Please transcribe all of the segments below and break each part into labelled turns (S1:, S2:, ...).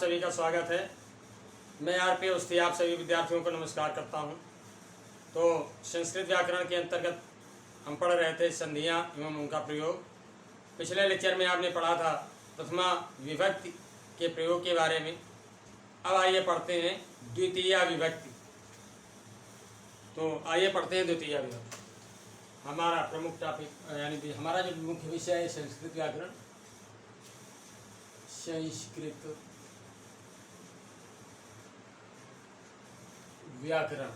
S1: सभी का स्वागत है। मैं आरपी अवस्थी आप सभी विद्यार्थियों को नमस्कार करता हूं। तो संस्कृत व्याकरण के अंतर्गत हम पढ़ रहे थे संधियां एवं उनका प्रयोग। पिछले लेक्चर में आपने पढ़ा था प्रथमा विभक्ति के प्रयोग के बारे में। अब आइए पढ़ते हैं द्वितीया विभक्ति। तो आइए पढ़ते हैं द्वितीया विभक्ति। हमारा प्रमुख टॉपिक यानी कि हमारा जो मुख्य विषय है संस्कृत व्याकरण, संस्कृत व्याकरण।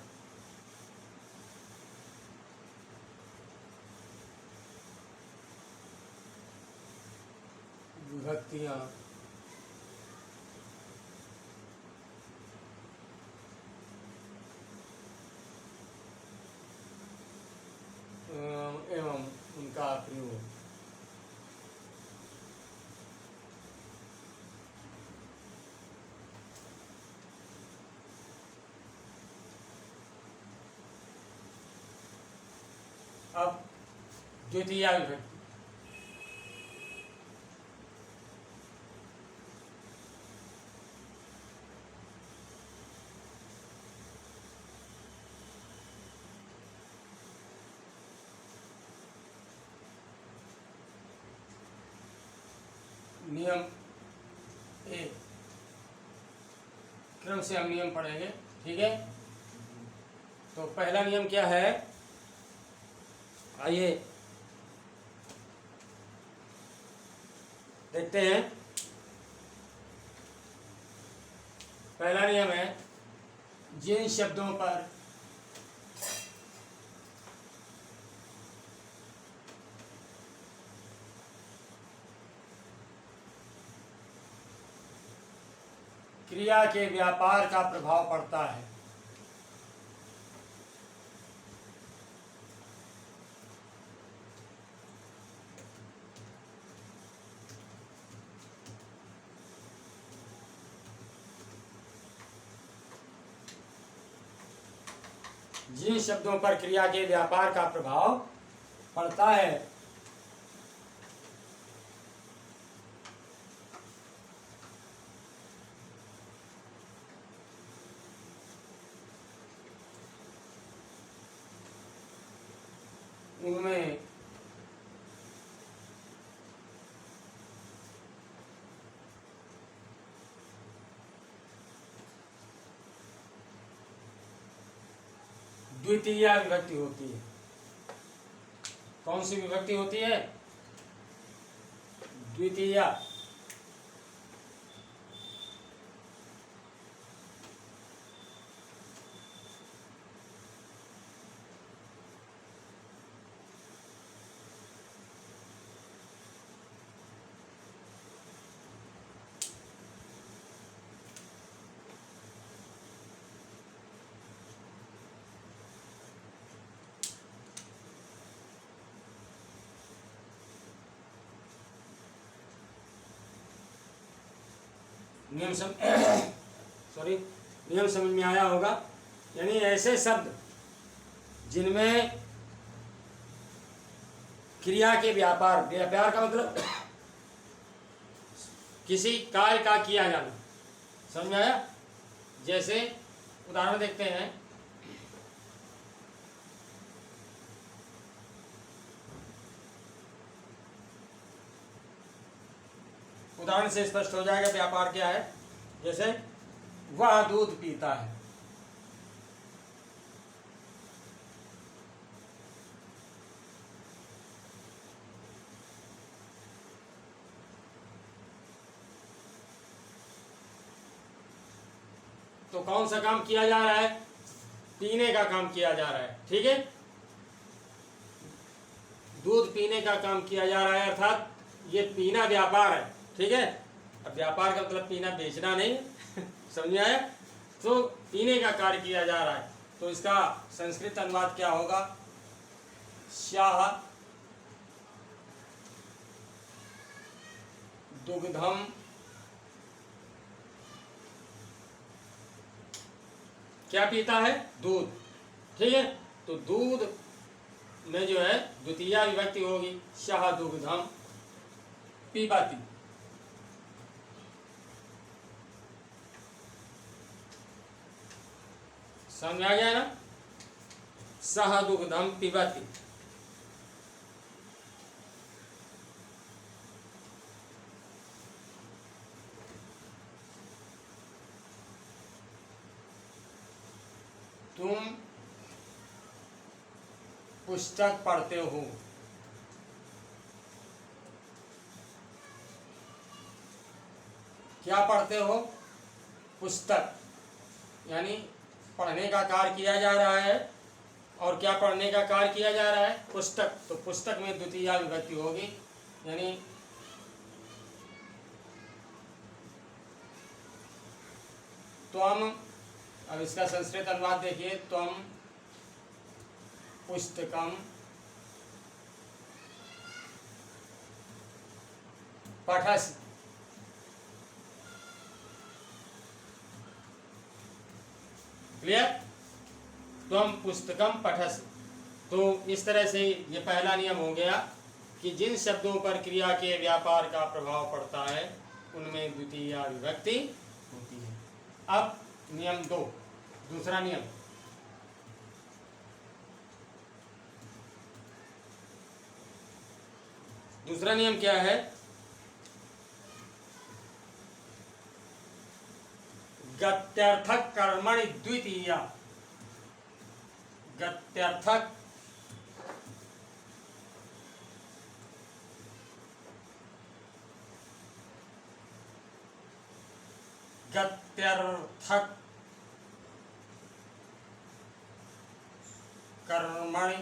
S1: विभक्तियां एवं उनका प्रयोग। अब द्वितीया विभक्ति। नियम एक, क्रम से हम नियम पढ़ेंगे, ठीक है। तो पहला नियम क्या है, आइए देखते हैं। पहला नियम है जिन शब्दों पर क्रिया के व्यापार का प्रभाव पड़ता है, जिन शब्दों पर क्रिया के व्यापार का प्रभाव पड़ता है उनमें द्वितीया विभक्ति होती है। कौन सी विभक्ति होती है? द्वितीया। नियम नियम समझ में आया होगा। यानी ऐसे शब्द जिनमें क्रिया के व्यापार का मतलब किसी कार्य का किया जाना, समझ में आया। जैसे उदाहरण देखते हैं, उदाहरण से स्पष्ट हो जाएगा व्यापार क्या है। जैसे वह दूध पीता है, तो कौन सा काम किया जा रहा है? पीने का काम किया जा रहा है, ठीक है। दूध पीने का काम किया जा रहा है, अर्थात ये पीना व्यापार है, ठीक है। अब व्यापार का मतलब पीना बेचना नहीं समझ में आया। तो पीने का कार्य किया जा रहा है, तो इसका संस्कृत अनुवाद क्या होगा? स्याह दुग्धम क्या पीता है? दूध, ठीक है। तो दूध में जो है द्वितीया विभक्ति होगी, स्याह दुग्धम पीबाती। समझ में आ गया ना। सह दुग्धम पिबति, तुम पुस्तक पढ़ते हो। क्या पढ़ते हो? पुस्तक, यानी पढ़ने का कार्य किया जा रहा है। और क्या पढ़ने का कार्य किया जा रहा है? पुस्तक। तो पुस्तक में द्वितीया विभक्ति होगी, यानी त्वम। अब इसका संस्कृत अनुवाद देखिए, त्वम पुस्तकम पठसि। क्लियर? त्वम पुस्तकम पठसि। तो इस तरह से ये पहला नियम हो गया कि जिन शब्दों पर क्रिया के व्यापार का प्रभाव पड़ता है उनमें द्वितीया विभक्ति होती है। अब नियम 2, दूसरा नियम। दूसरा नियम क्या है? गत्यर्थक कर्मणि द्वितीया। गत्यर्थक गत्यर्थक कर्मणि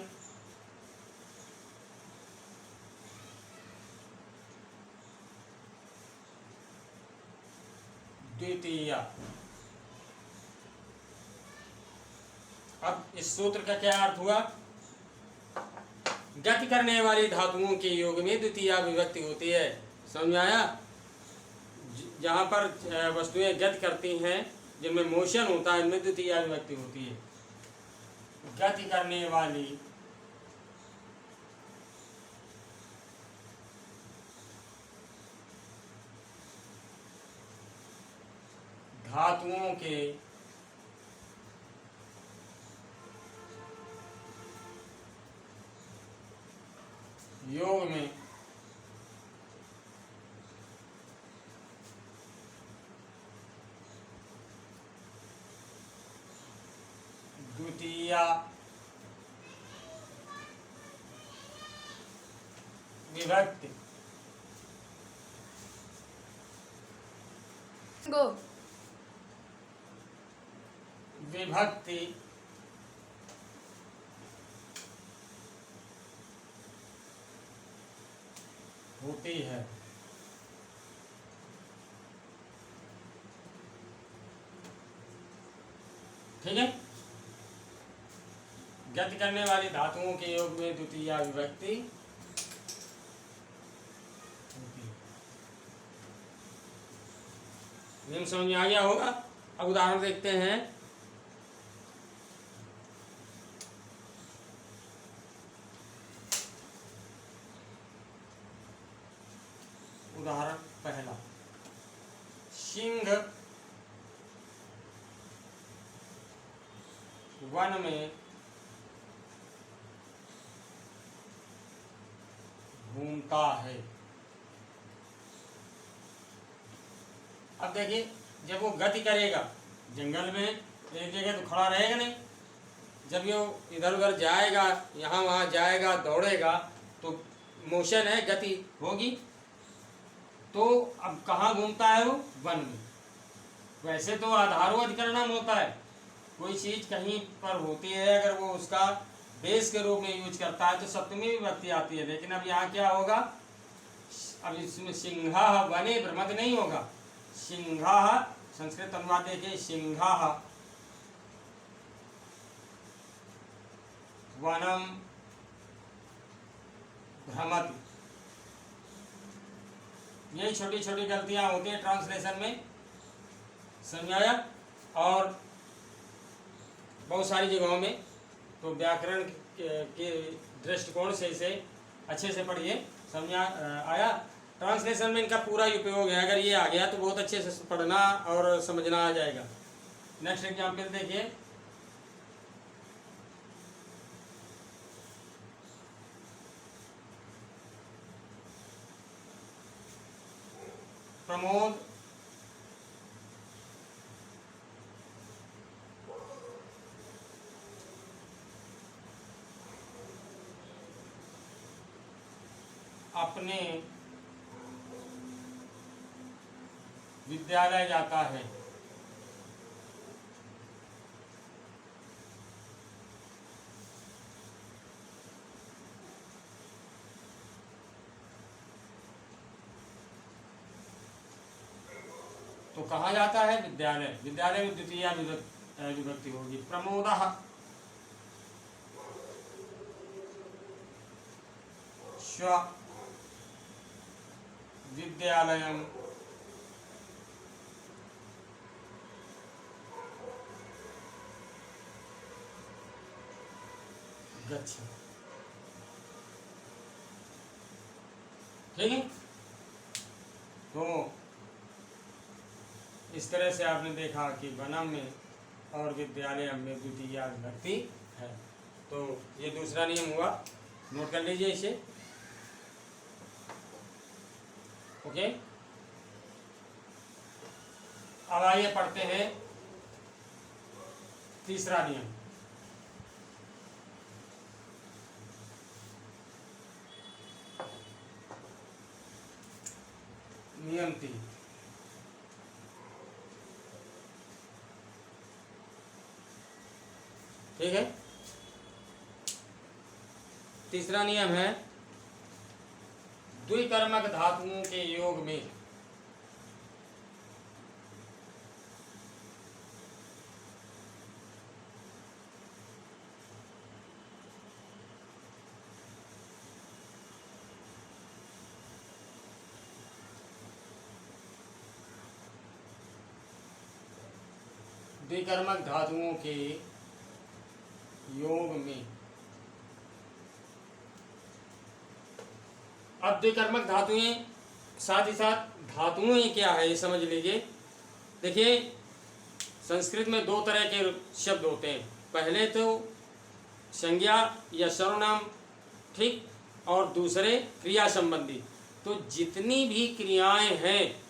S1: द्वितीया। अब इस सूत्र का क्या अर्थ हुआ? गति करने वाली धातुओं के योग में द्वितीया विभक्ति होती है। समझ में आया? जहाँ पर वस्तुएं गति करती हैं, जिनमें मोशन होता है, इनमें द्वितीया विभक्ति होती है। गति करने वाली धातुओं के योग में द्वितीया विभक्ति विभक्ति होती है। ठीक है? गति करने वाली धातुओं के योग में द्वितीया विभक्ति होती है। नियम समझ में आ गया होगा। अब उदाहरण देखते हैं। उदाहरण पहला, सिंह वन में घूमता है। अब देखिए, जब वो गति करेगा जंगल में, एक जगह तो खड़ा रहेगा नहीं। जब ये इधर उधर जाएगा, यहाँ वहाँ जाएगा, दौड़ेगा, तो मोशन है, गति होगी। तो अब कहाँ घूमता है वो? वन में। वैसे तो आधारो अधिकरणम होता है, कोई चीज कहीं पर होती है, अगर वो उसका बेस के रूप में यूज करता है तो सप्तमी विभक्ति आती है। लेकिन अब यहाँ क्या होगा? अब इसमें सिंहा वने भ्रमति नहीं होगा। सिंहा, संस्कृत अनुवाद देखिए, सिंहा वनम भ्रमति। यही छोटी छोटी गलतियां होती हैं ट्रांसलेशन में। समझ आया? और बहुत सारी जगहों में तो व्याकरण के दृष्टिकोण से इसे अच्छे से पढ़िए। समझ आया? ट्रांसलेशन में इनका पूरा उपयोग है। अगर ये आ गया तो बहुत अच्छे से पढ़ना और समझना आ जाएगा। नेक्स्ट एग्जाम्पल देखिए, प्रमोद अपने विद्यालय जाता है। तो कहाँ जाता है? विद्यालय। विद्यालय में द्वितीय विभक्ति होगी। प्रमोदः स्व विद्यालयं गच्छति। ठीक है। तो इस तरह से आपने देखा कि वनम में और विद्यालय में द्वितीय विभक्ति है। तो ये दूसरा नियम हुआ, नोट कर लीजिए इसे। ओके, अब आइए पढ़ते हैं तीसरा नियम। नियम 3। ठीक है। तीसरा नियम है द्विकर्मक धातुओं के योग में द्विकर्मक धातुओं के योग में। अब द्विकर्मक धातुएं, साथ ही साथ धातुएं क्या है ये समझ लीजिए। देखिए, संस्कृत में दो तरह के शब्द होते हैं। पहले तो संज्ञा या सर्वनाम, ठीक, और दूसरे क्रिया संबंधी। तो जितनी भी क्रियाएं हैं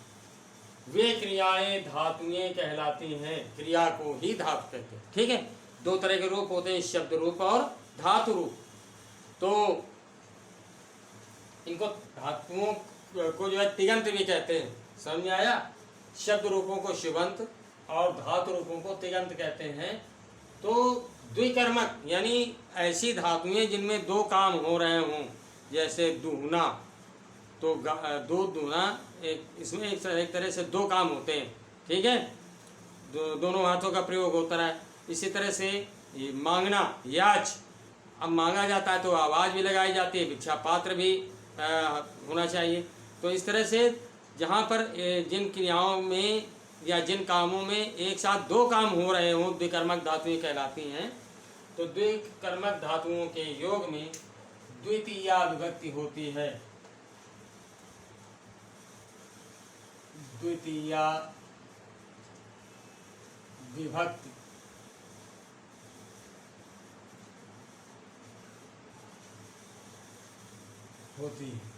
S1: वे क्रियाएं धातुएं कहलाती हैं। क्रिया को ही धातु कहते हैं। ठीक है। दो तरह के रूप होते हैं, शब्द रूप और धातु रूप। तो इनको धातुओं को जो है तिगंत भी कहते हैं। समझ में आया? शब्द रूपों को शिवंत और धातु रूपों को तिगंत कहते हैं। तो द्विकर्मक यानी ऐसी धातुएं जिनमें दो काम हो रहे हों, जैसे दुहना, तो दूध दुहना, इसमें एक तरह से दो काम होते हैं। ठीक है, दोनों हाथों का प्रयोग होता है। इसी तरह से ये मांगना, याच, अब मांगा जाता है तो आवाज़ भी लगाई जाती है, भिक्षा पात्र भी होना चाहिए। तो इस तरह से जहाँ पर जिन क्रियाओं में या जिन कामों में एक साथ दो काम हो रहे हों, द्विकर्मक धातुएं कहलाती हैं। तो द्विकर्मक धातुओं के योग में द्वितीया विभक्ति होती है। द्वितीया विभक्ति होती है।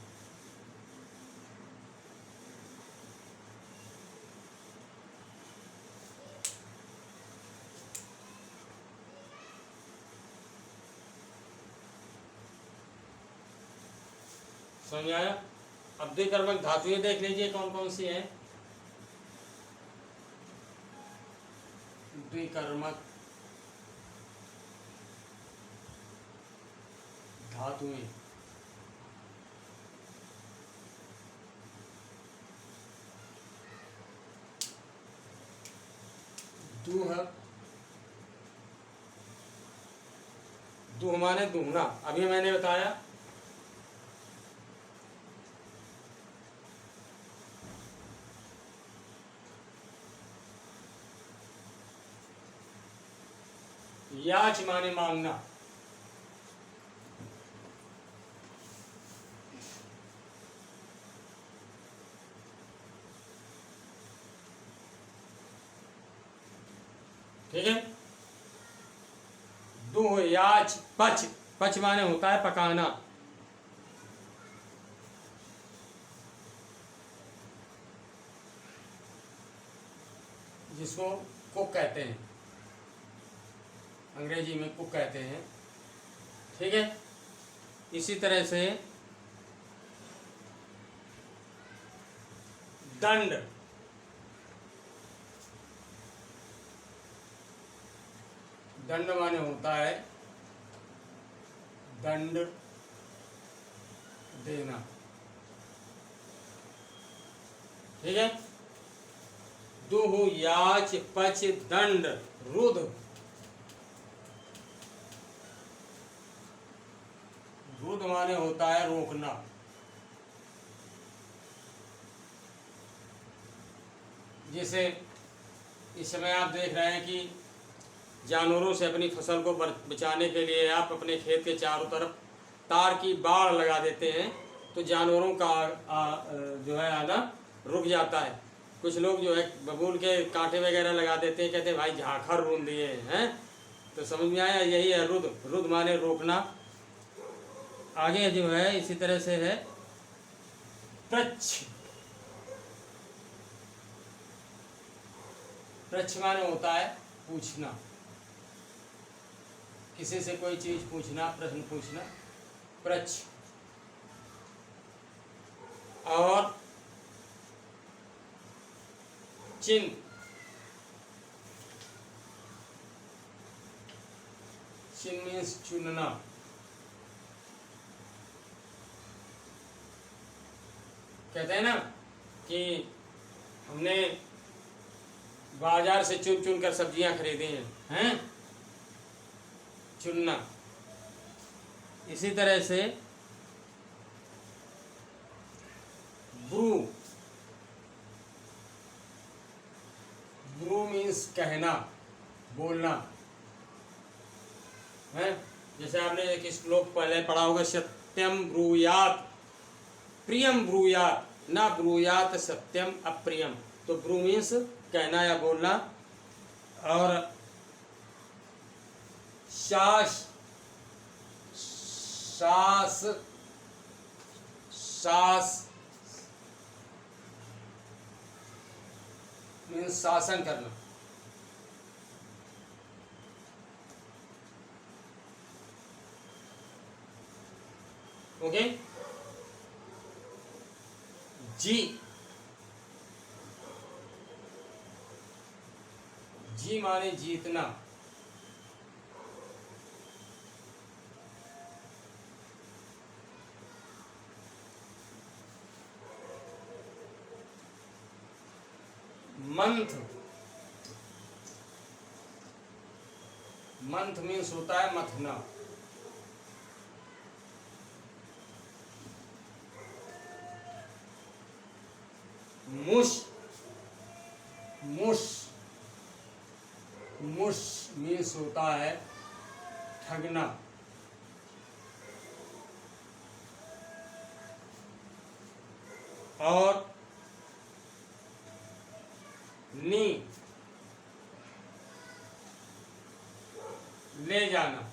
S1: समझ आया? अब द्विकर्मक धातुएं देख लीजिए कौन कौन सी हैं। द्विकर्मक धातुएं दूह, दूह माने दूहना, अभी मैंने बताया। याच माने मांगना। ठीक है। दूह, याच, पच, पच माने होता है पकाना। जिसको कुक कहते हैं, अंग्रेजी में कुक कहते हैं। ठीक है, इसी तरह से दंड, दंड माने होता है दंड देना। ठीक है, दुह याच पच दंड रुद, रुद माने होता है रोकना। जैसे इस समय आप देख रहे हैं कि जानवरों से अपनी फसल को बचाने के लिए आप अपने खेत के चारों तरफ तार की बाड़ लगा देते हैं, तो जानवरों का जो है आना रुक जाता है। कुछ लोग जो है बबूल के कांटे वगैरह लगा देते हैं, कहते हैं भाई झाखर रूंद दिए हैं। तो समझ में आया, यही है रुद, रुद माने रोकना। आगे जो है इसी तरह से है प्रच्छ, प्रच्छ माने होता है पूछना, किसी से कोई चीज पूछना, प्रश्न पूछना, प्रच्छ। और चिन्ह, चिन्ह मीन्स चुनना। कहते हैं ना कि हमने बाजार से चुन चुन कर सब्जियां खरीदी हैं, चुनना। इसी तरह से ब्रू, ब्रू मीन्स कहना, बोलना है। जैसे आपने एक श्लोक पहले पढ़ा होगा, सत्यम ब्रूयात प्रियम ब्रूयात, ना ब्रूयात सत्यम अप्रियम। तो ब्रू मीन्स कहना या बोलना। और शास, सास, सास मीन्स शासन करना। ओके, जी, जी माने जीतना। मंथ, मंथ मीन्स होता है मथना। मुश, मुश, मुश मीन्स होता है ठगना। और नी, ले जाना।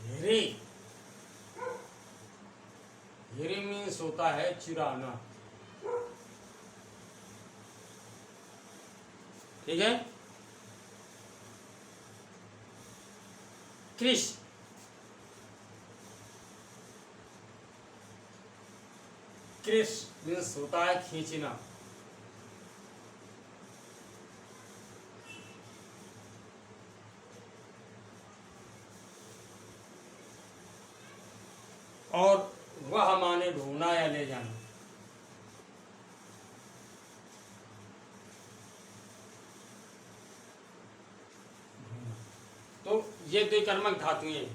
S1: हिरी, हिरी मीन्स होता है चुराना। ठीक है, कृष, कृष मीन्स होता है खींचना। और वह माने ढूंढना या ले जाना। तो ये दो कर्मक धातुएं हैं।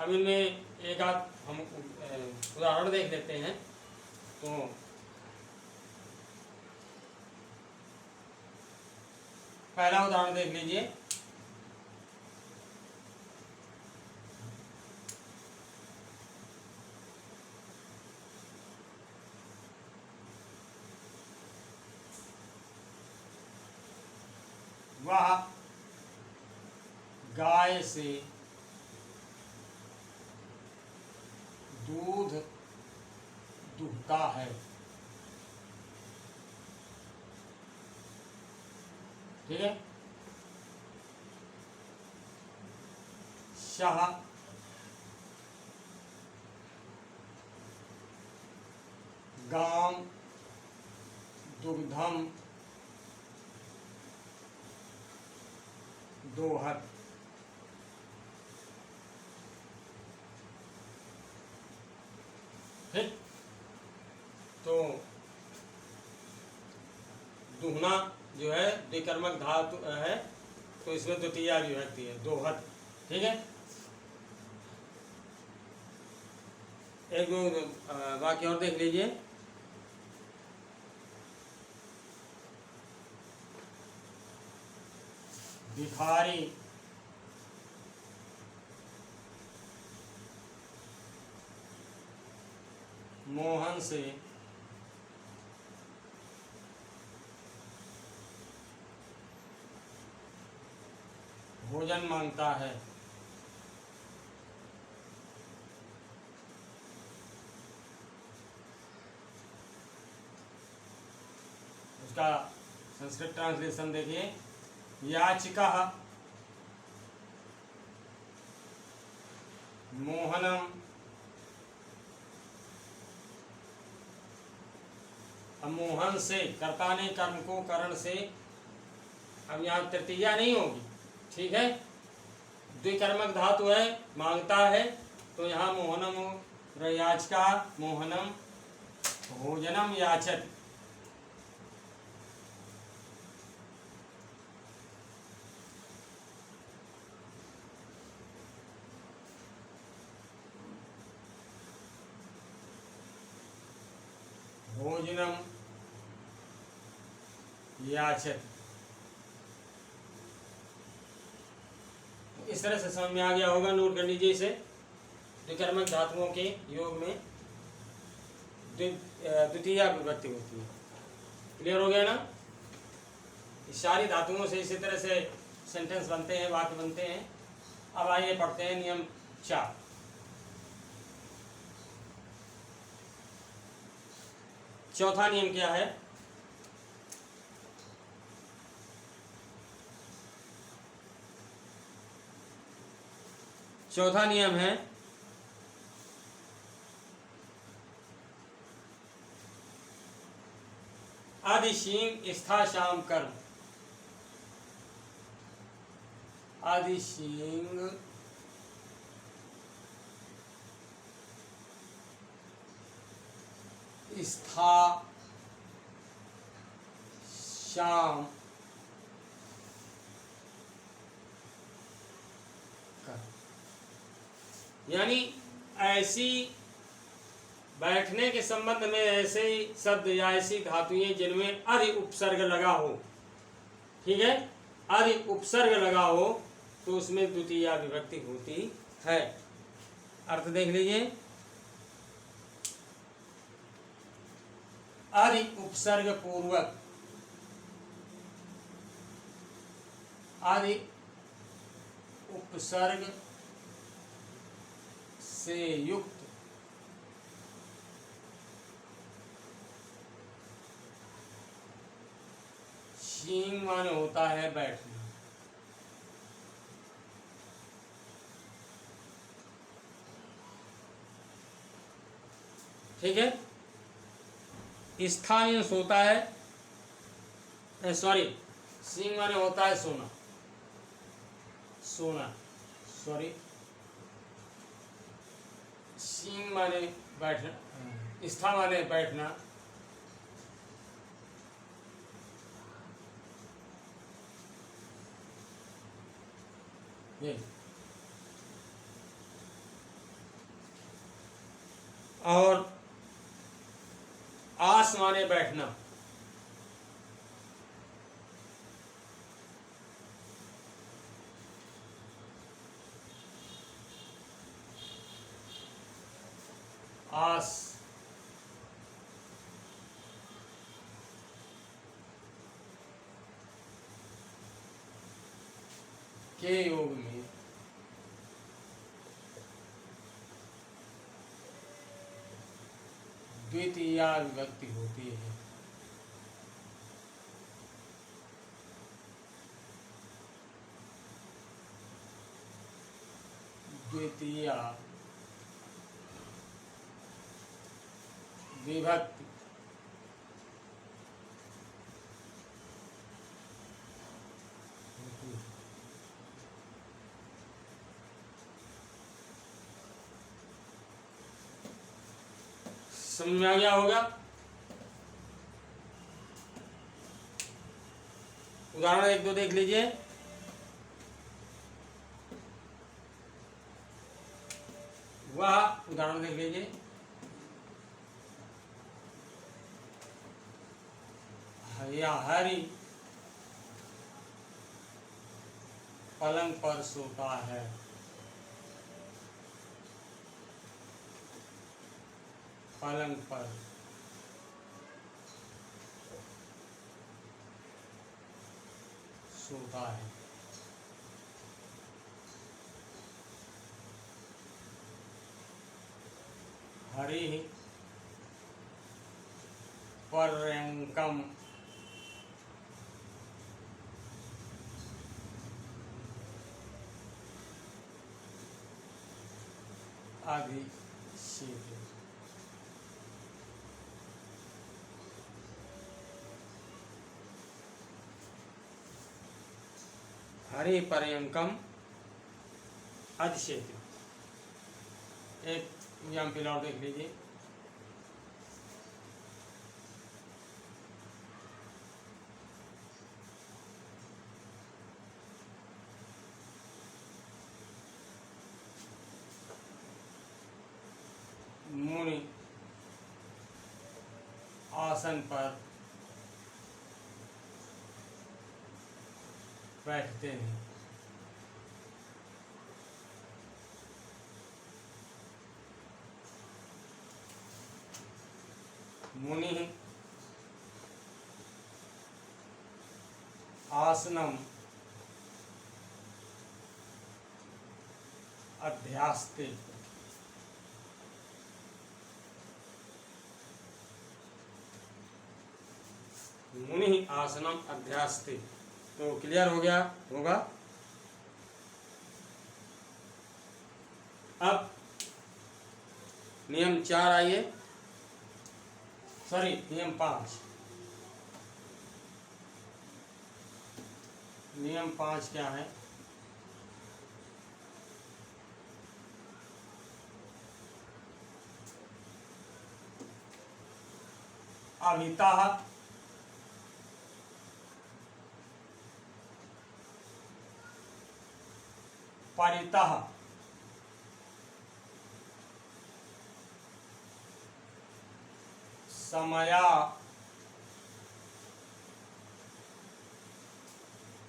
S1: अब इनमें एक आध हम उदाहरण देख लेते हैं। तो पहला उदाहरण देख लीजिए। वह गाय से दूध दुहता है। ठीक है। शाह गाम दुग्धम दोहत। ठीक। तो दुहना जो है द्विकर्मक धातु है, तो इसमें द्वितीया विभक्ति है, दोहत। ठीक है। एक दो वाक्य और देख लीजिए। भिखारी मोहन से भोजन मांगता है। उसका संस्कृत ट्रांसलेशन देखिए। याचिका मोहनम, अब मोहन से कर्ता ने कर्म को करण से, अब यहाँ तृतीया नहीं होगी। ठीक है। द्विकर्मक धातु है, मांगता है, तो यहाँ मोहनम याचिका मोहनम भोजनम याचत। भोजनम याचत। इस तरह से समझ में आ गया होगा। नोट कर लीजिए इसे। द्विकर्मक धातुओं के योग में द्वितीया विभक्ति होती है। क्लियर हो गया ना। इस सारी धातुओं से इसी तरह से सेंटेंस बनते हैं, वाक्य बनते हैं। अब आइए पढ़ते हैं नियम 4। चौथा नियम क्या है? चौथा नियम है आदिशींग स्था शाम कर्म। आदिशींग स्था शाम यानी ऐसी बैठने के संबंध में ऐसे ही शब्द या ऐसी धातुएं जिनमें अधि उपसर्ग लगा हो। ठीक है। अधि उपसर्ग लगा हो तो उसमें द्वितीया विभक्ति होती है। अर्थ देख लीजिए। अधि उपसर्ग पूर्वक, अधि उपसर्ग से युक्त शींग माने होता है बैठना। ठीक है। स्थान होता है, सॉरी, शींग माने होता है सोना। सोना, सॉरी, शींग माने बैठना, स्था माने बैठना। ये और आस माने बैठना। आस, के योग में द्वितीया विभक्ति होती है। द्वितीया विभक्ति समझ में आ गया होगा। उदाहरण एक दो देख लीजिए। वह उदाहरण देख लीजिए। या हरि पलंग पर सोता है। पलंग पर सोता है। हरि पर्यंकम अधिशीते। हरि पर्यंकम अधिशीते। एक एग्जाम्पल और देख लीजिए। मुनि आसन पर बैठते हैं। मुनि आसनम अध्यास्ते। मुनि आसनम अध्यास्ते। तो क्लियर हो गया होगा। अब नियम 4 आइए, सॉरी नियम 5। नियम 5 क्या है? अभिता परितः समया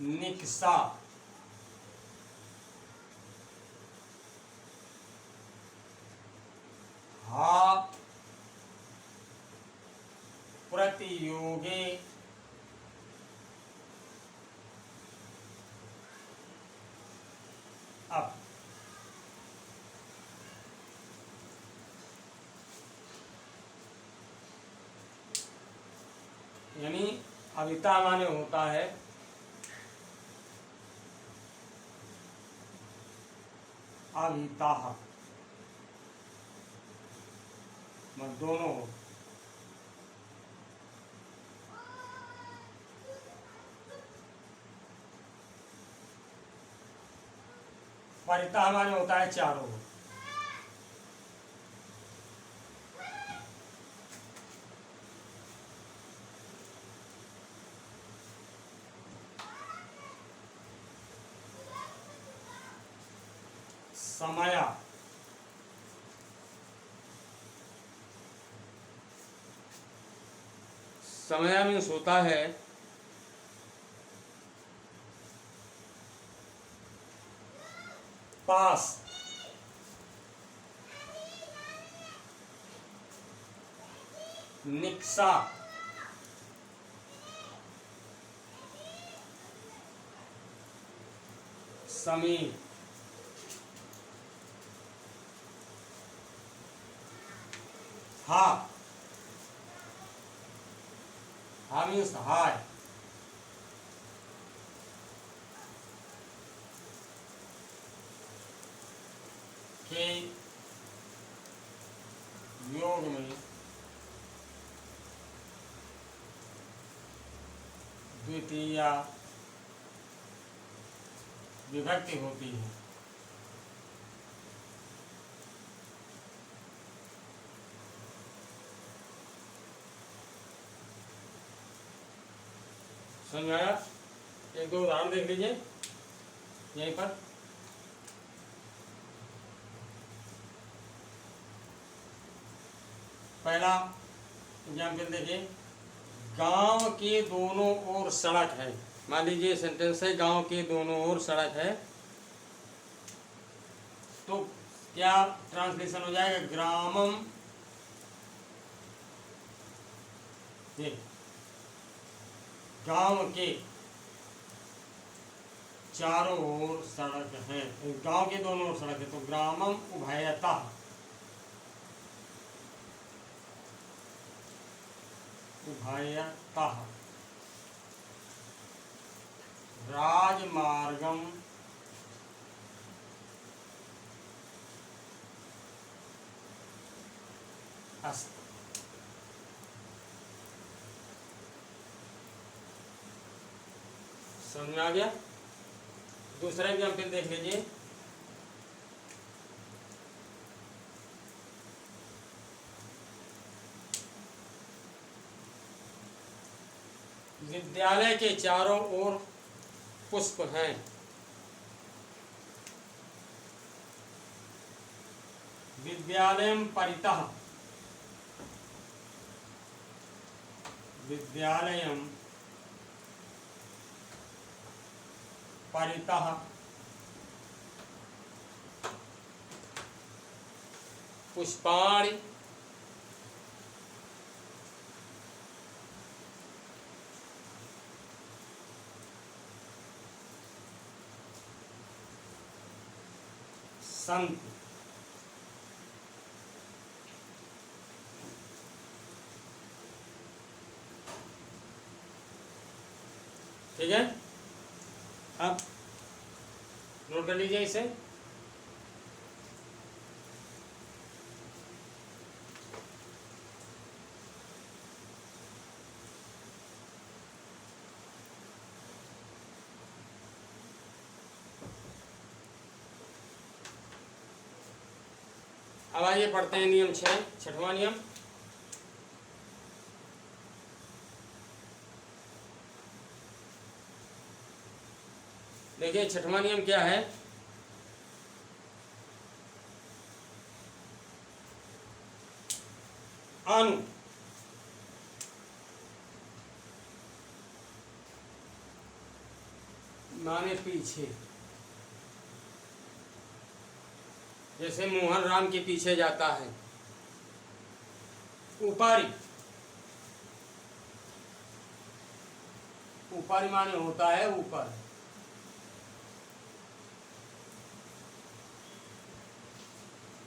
S1: निक्सा हा प्रतियोगे अब। यानी अविता माने होता है अविता, दोनों। परिता माने होता है चारों। समया समय मीन्स होता है पास। निक्सा समीप। हा, हा मीन्स हाय। के योग में द्वितीया विभक्ति होती है। समझ में आया? एक दो उदाहरण देख लीजिए यहीं पर। पहला एग्जाम्पल देखिए, गांव के दोनों ओर सड़क है। मान लीजिए सेंटेंस है, गांव के दोनों ओर सड़क है, तो क्या ट्रांसलेशन हो जाएगा? ग्रामम, गांव के चारों ओर सड़क है, गांव के दोनों ओर सड़क है, तो ग्रामम उभयतः, उभयतः राजमार्गम अस्ति। समझ में आ गया? दूसरा एग्जाम्पल देख लीजिए, विद्यालय के चारों ओर पुष्प हैं। विद्यालयम परितः, विद्यालयम परितः पुष्पाणि सन्ति। ठीक है, अब नोट कर लीजिए इसे। अब आइए पढ़ते हैं नियम 6, छठवां नियम। देखिए छठवां नियम क्या है? अनु माने पीछे, जैसे मोहन राम के पीछे जाता है। ऊपरी, ऊपरी माने होता है ऊपर।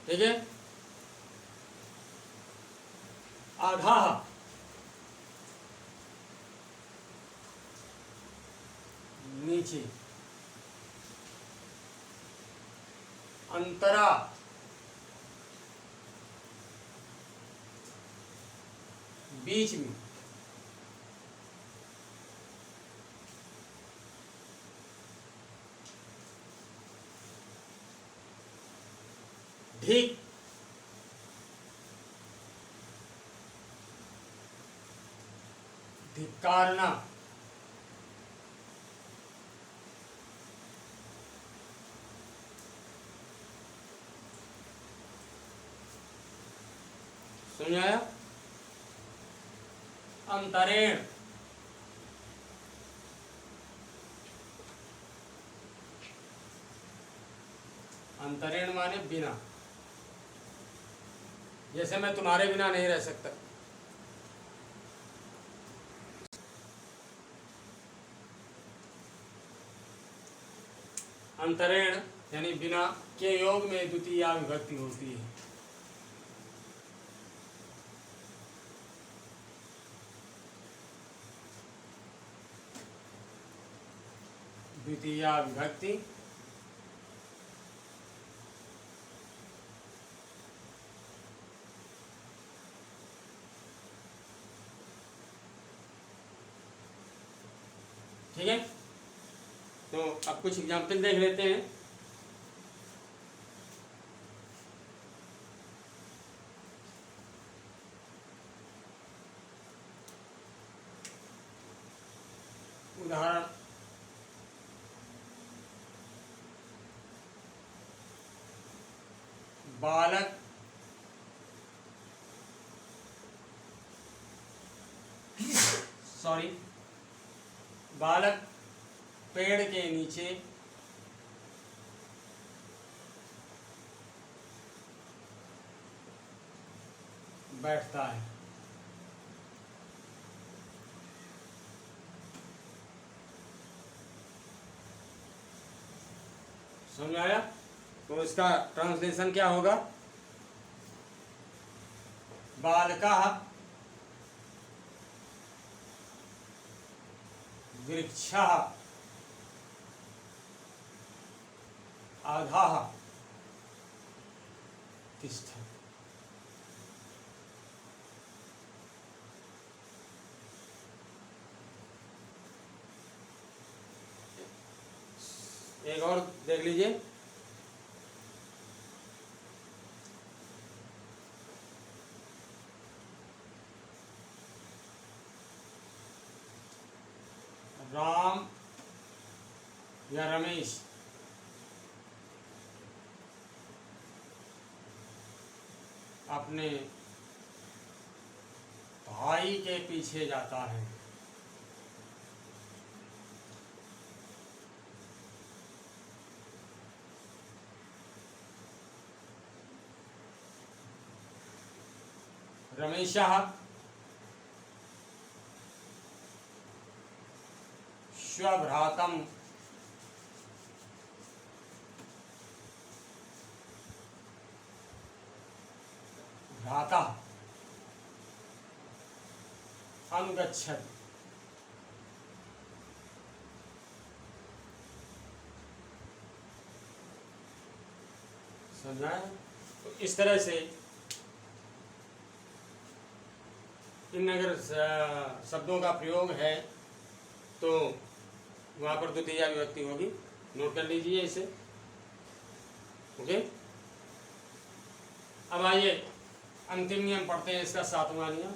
S1: ठीक है, आधा, नीचे। अंतरा, बीच में। ढीक, धिक्कारना। समझ आया? अंतरेण, अंतरेण माने बिना, जैसे मैं तुम्हारे बिना नहीं रह सकता। अंतरेण यानी बिना के योग में द्वितीया विभक्ति होती है। द्वितीया विभक्ति ठीक है। तो अब कुछ एग्जाम्पल देख लेते हैं। उदाहरण बालक बालक पेड़ के नीचे बैठता है। समझ आया? तो इसका ट्रांसलेशन क्या होगा? बालका वृक्षः अधः तिष्ठति। एक और देख लीजिए। राम या रमेश अपने भाई के पीछे जाता है। रमेशः स्वभ्रातं भ्राता अनुगच्छति। समझा? तो इस तरह से इन अगर शब्दों का प्रयोग है तो वहाँ पर द्वितीया विभक्ति होगी। नोट कर लीजिए इसे। ओके, अब आइए अंतिम नियम पढ़ते हैं, इसका 7वां नियम।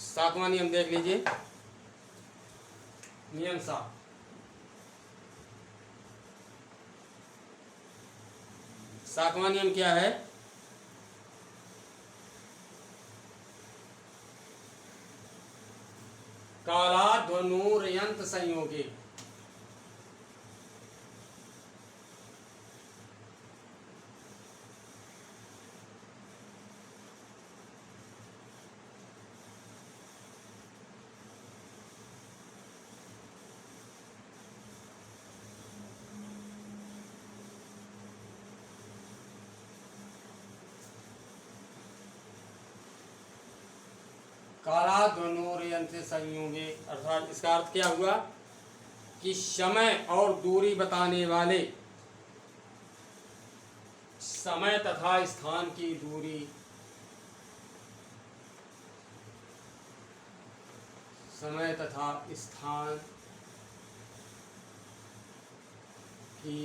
S1: 7वां नियम देख लीजिए। नियम 7, सातवां नियम क्या है? कालाध्वनुर्यंत्र संयोगे। कालाध्वनुर्यंत्र संयोगे अर्थात इसका अर्थ क्या हुआ कि समय और दूरी बताने वाले, समय तथा स्थान की दूरी, समय तथा स्थान की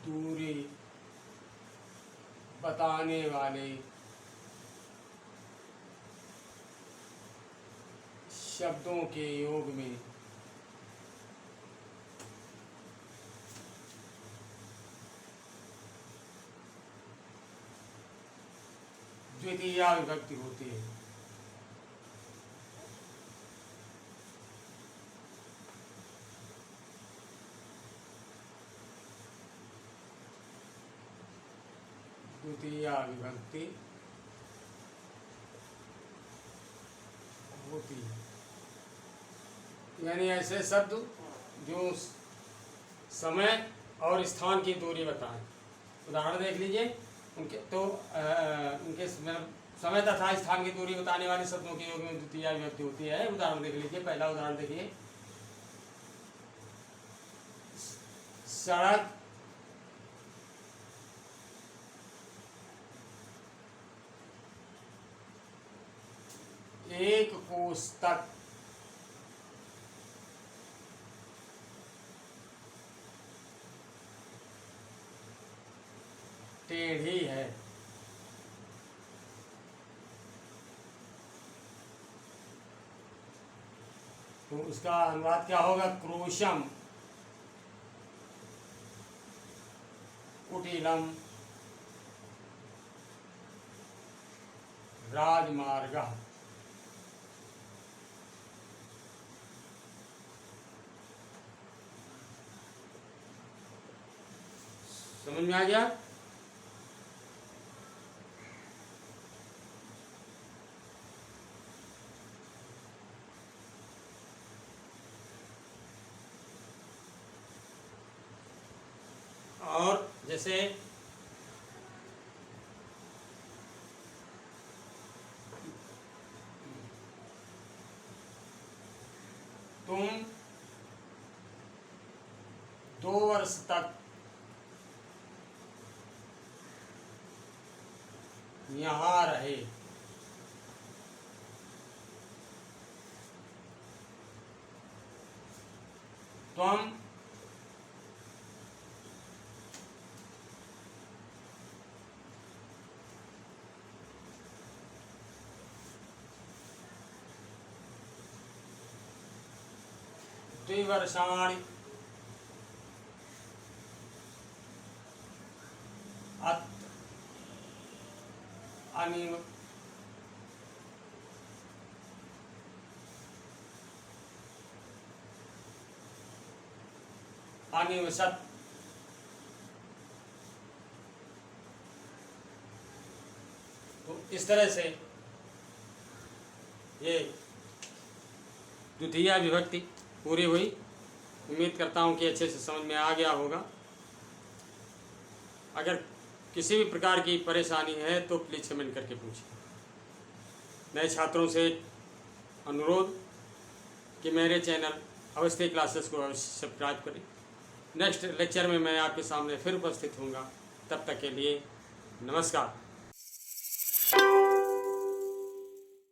S1: दूरी बताने वाले शब्दों के योग में द्वितीया विभक्ति होती है। द्वितीया विभक्ति होती है। यानी ऐसे शब्द जो समय और स्थान की दूरी बताएं। उदाहरण देख लीजिए उनके तो उनके समय तथा स्थान की दूरी बताने वाले शब्दों के योग में द्वितीय विभक्ति होती है। उदाहरण देख लीजिए, पहला उदाहरण देखिए, सड़क एक कोस तक टेढ़ी है। तो उसका अनुवाद क्या होगा? क्रोशम कुटिलम राजमार्ग। समझ में आ गया? और जैसे तुम 2 वर्ष तक यहाँ रहे। तुम 2 वर्षाणि अनिवसत। तो इस तरह से ये द्वितीय विभक्ति पूरी हुई। उम्मीद करता हूँ कि अच्छे से समझ में आ गया होगा। अगर किसी भी प्रकार की परेशानी है तो प्लीज़ कमेंट करके पूछिए। नए छात्रों से अनुरोध कि मेरे चैनल अवस्थी क्लासेस को अवश्य सब्सक्राइब करें। नेक्स्ट लेक्चर में मैं आपके सामने फिर उपस्थित होऊंगा। तब तक के लिए नमस्कार।